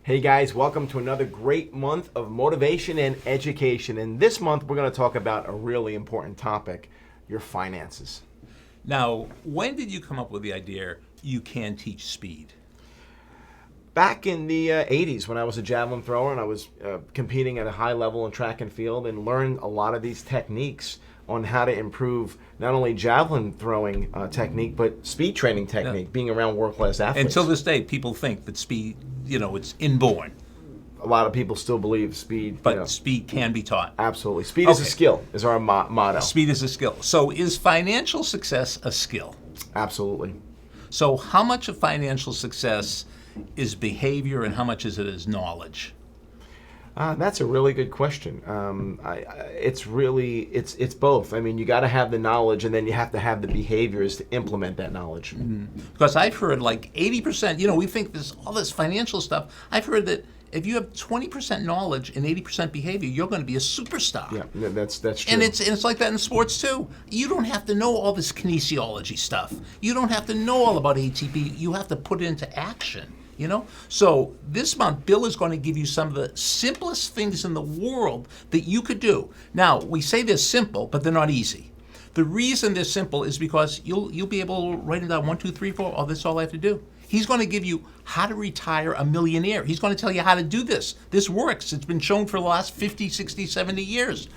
Hey guys, welcome to another great month of motivation and education. And this month we're going to talk about a really important topic, your finances. Now, when did you come up with the idea you can teach speed? Back in the 80s when I was a javelin thrower and I was competing at a high level in track and field and learned a lot of these techniques on how to improve not only javelin throwing technique, but speed training technique, being around world-class athletes. Until this day, people think that speed, it's inborn. A lot of people still believe speed. But speed can be taught. Absolutely. Speed is a skill, is our motto. Speed is a skill. So is financial success a skill? Absolutely. So how much of financial success is behavior and how much is it is knowledge? That's a really good question. It's both. I mean, you got to have the knowledge, and then you have to have the behaviors to implement that knowledge. Mm-hmm. Because I've heard like 80%. We think all this financial stuff. I've heard that if you have 20% knowledge and 80% behavior, you're going to be a superstar. Yeah, that's true. And it's like that in sports too. You don't have to know all this kinesiology stuff. You don't have to know all about ATP. You have to put it into action. So this month, Bill is going to give you some of the simplest things in the world that you could do. Now, we say they're simple, but they're not easy. The reason they're simple is because you'll be able to write them down 1, 2, 3, 4. Oh, that's all I have to do. He's going to give you how to retire a millionaire. He's going to tell you how to do this. This works. It's been shown for the last 50, 60, 70 years.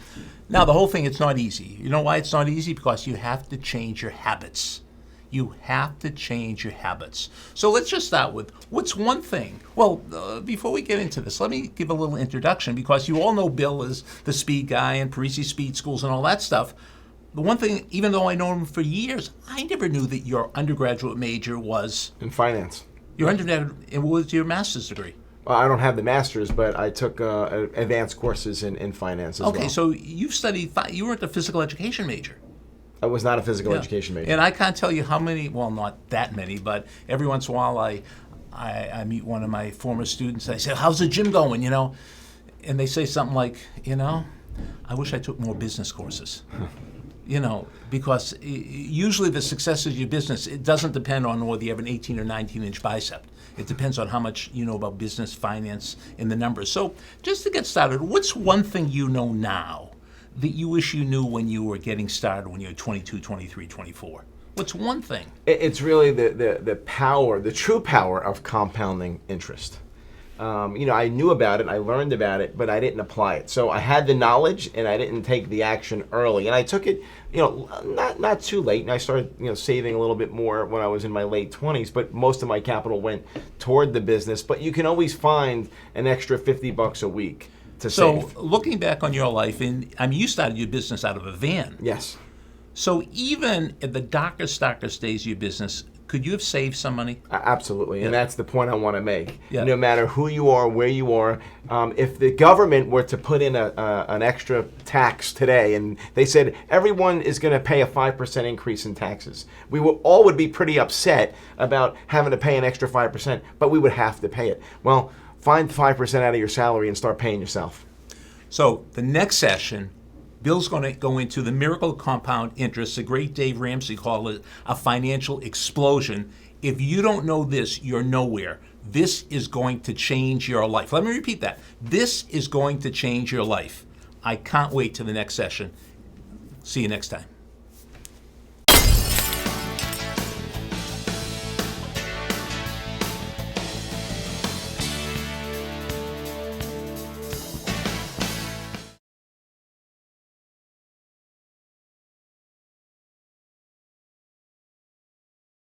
Now, the whole thing, it's not easy. You know why it's not easy? Because you have to change your habits. You have to change your habits. So let's just start with, what's one thing? Well, before we get into this, let me give a little introduction, because you all know Bill is the speed guy and Parisi Speed Schools and all that stuff. The one thing, even though I know him for years, I never knew that your undergraduate major was... in finance. Your undergraduate, it was your master's degree. Well, I don't have the master's, but I took advanced courses in finance as well. Okay, so you've studied, you weren't a physical education major. I was not a physical education major. And I can't tell you how many, well, not that many, but every once in a while I meet one of my former students. I say, how's the gym going, And they say something like, I wish I took more business courses. Because usually the success of your business, it doesn't depend on whether you have an 18 or 19-inch bicep. It depends on how much you know about business, finance, and the numbers. So just to get started, what's one thing you know now that you wish you knew when you were getting started, when you were 22, 23, 24? What's one thing? It's really the power, the true power of compounding interest. I knew about it, I learned about it, but I didn't apply it. So I had the knowledge, and I didn't take the action early. And I took it, not too late. And I started, saving a little bit more when I was in my late 20s. But most of my capital went toward the business. But you can always find an extra $50 a week to save. So looking back on your life, you started your business out of a van. Yes. So even at the darkest days of your business, could you have saved some money? Absolutely, and that's the point I want to make. Yeah. No matter who you are, where you are, if the government were to put in an extra tax today, and they said everyone is going to pay a 5% increase in taxes, we all would be pretty upset about having to pay an extra 5%, but we would have to pay it. Well, find 5% out of your salary and start paying yourself. So the next session, Bill's going to go into the miracle of compound interest. The great Dave Ramsey called it a financial explosion. If you don't know this, you're nowhere. This is going to change your life. Let me repeat that. This is going to change your life. I can't wait to the next session. See you next time.